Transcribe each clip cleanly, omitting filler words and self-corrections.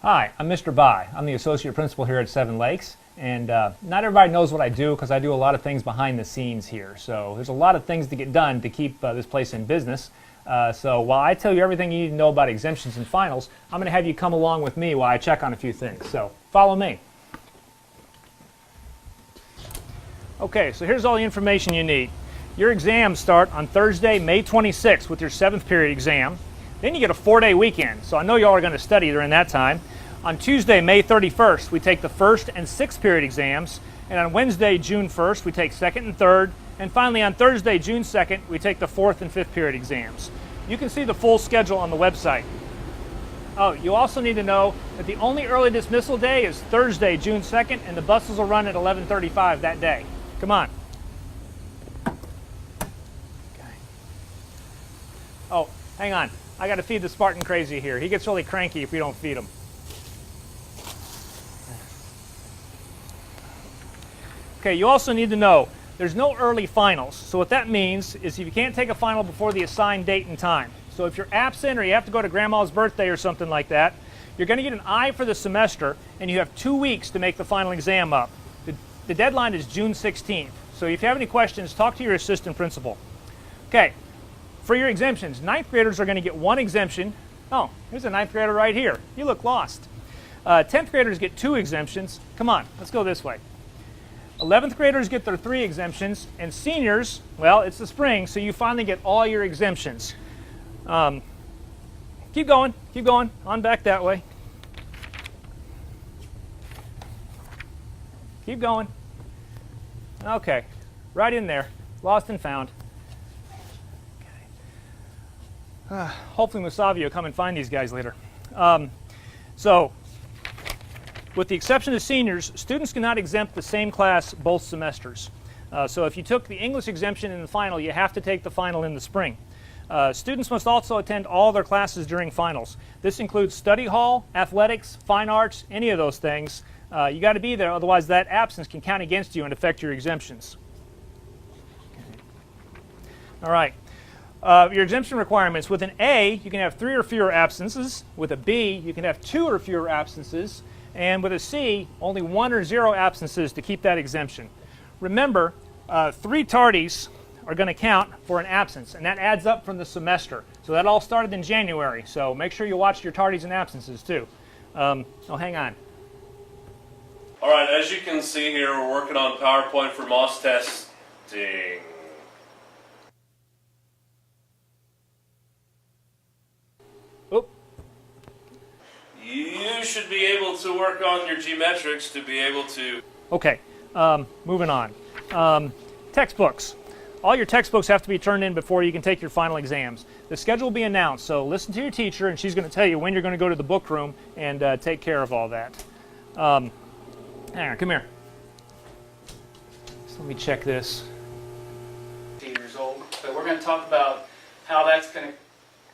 Hi, I'm Mr. Bai. I'm the associate principal here at Seven Lakes, and not everybody knows what I do because I do a lot of things behind the scenes here. So there's a lot of things to get done to keep this place in business. So while I tell you everything you need to know about exemptions and finals, I'm going to have you come along with me while I check on a few things. So follow me. Okay, so here's all the information you need. Your exams start on Thursday, May 26th with your 7th period exam. Then you get a 4-day weekend, so I know y'all are going to study during that time. On Tuesday, May 31st, we take the 1st and 6th period exams, and on Wednesday, June 1st, we take 2nd and 3rd, and finally on Thursday, June 2nd, we take the 4th and 5th period exams. You can see the full schedule on the website. Oh, you also need to know that the only early dismissal day is Thursday, June 2nd, and the buses will run at 11:35 that day. Come on. Okay. Oh, hang on. I got to feed the Spartan crazy here. He gets really cranky if we don't feed him. Okay, you also need to know there's no early finals. So what that means is if you can't take a final before the assigned date and time. So if you're absent or you have to go to grandma's birthday or something like that, you're going to get an I for the semester, and you have 2 weeks to make the final exam up. The deadline is June 16th. So if you have any questions, talk to your assistant principal. Okay. For your exemptions, 9th graders are going to get 1 exemption. Oh, here's a 9th grader right here. You look lost. 10th graders get 2 exemptions. Come on, let's go this way. 11th graders get their 3 exemptions, and seniors, well, it's the spring, so you finally get all your exemptions. Keep going, on back that way. Keep going. Okay, right in there, lost and found. Hopefully Musavi will come and find these guys later. So, with the exception of seniors, students cannot exempt the same class both semesters. So if you took the English exemption in the final, you have to take the final in the spring. Students must also attend all their classes during finals. This includes study hall, athletics, fine arts, any of those things. You got to be there, otherwise that absence can count against you and affect your exemptions. All right. Your exemption requirements. With an A, you can have 3 or fewer absences. With a B, you can have 2 or fewer absences. And with a C, only 1 or 0 absences to keep that exemption. Remember, 3 tardies are going to count for an absence, and that adds up from the semester. So that all started in January, so make sure you watch your tardies and absences too. Oh, hang on. All right, as you can see here, we're working on PowerPoint for MOS testing. Oop. You should be able to work on your geometrics to be able to... Okay, moving on. Textbooks. All your textbooks have to be turned in before you can take your final exams. The schedule will be announced, so listen to your teacher, and she's going to tell you when you're going to go to the book room and take care of all that. Hang on, come here. So let me check this. 18 years old. So we're going to talk about how that's going to...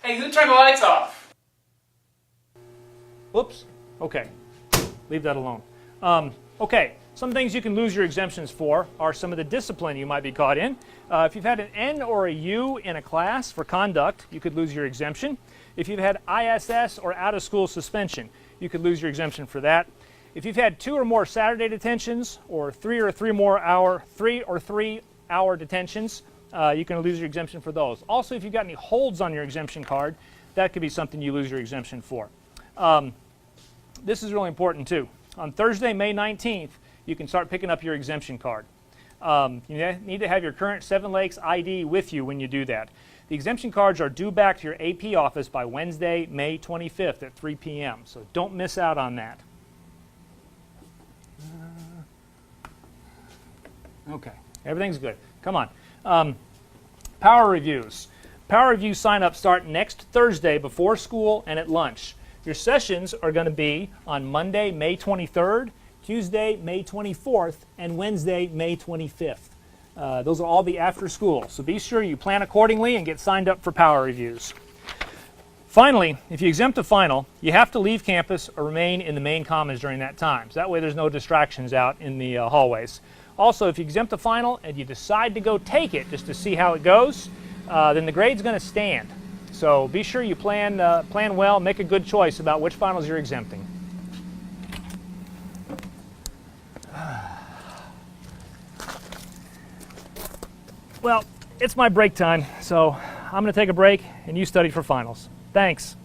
Hey, who turned the lights off? Whoops. Okay. Leave that alone. Okay. Some things you can lose your exemptions for are some of the discipline you might be caught in. If you've had an N or a U in a class for conduct, you could lose your exemption. If you've had ISS or out-of-school suspension, you could lose your exemption for that. If you've had 2 or more Saturday detentions or 3 or 3 hour detentions, you can lose your exemption for those. Also, if you've got any holds on your exemption card, that could be something you lose your exemption for. This is really important too. On Thursday, May 19th, you can start picking up your exemption card. You need to have your current Seven Lakes ID with you when you do that. The exemption cards are due back to your AP office by Wednesday, May 25th at 3 p.m. So don't miss out on that. Okay, everything's good. Come on. Power reviews. Power review sign-ups start next Thursday before school and at lunch. Your sessions are going to be on Monday, May 23rd, Tuesday, May 24th, and Wednesday, May 25th. Those will all be after school, so be sure you plan accordingly and get signed up for power reviews. Finally, if you exempt a final, you have to leave campus or remain in the main commons during that time. So that way there's no distractions out in the hallways. Also, if you exempt a final and you decide to go take it just to see how it goes, then the grade's going to stand. So be sure you plan well, make a good choice about which finals you're exempting. Well, it's my break time, so I'm going to take a break and you study for finals. Thanks.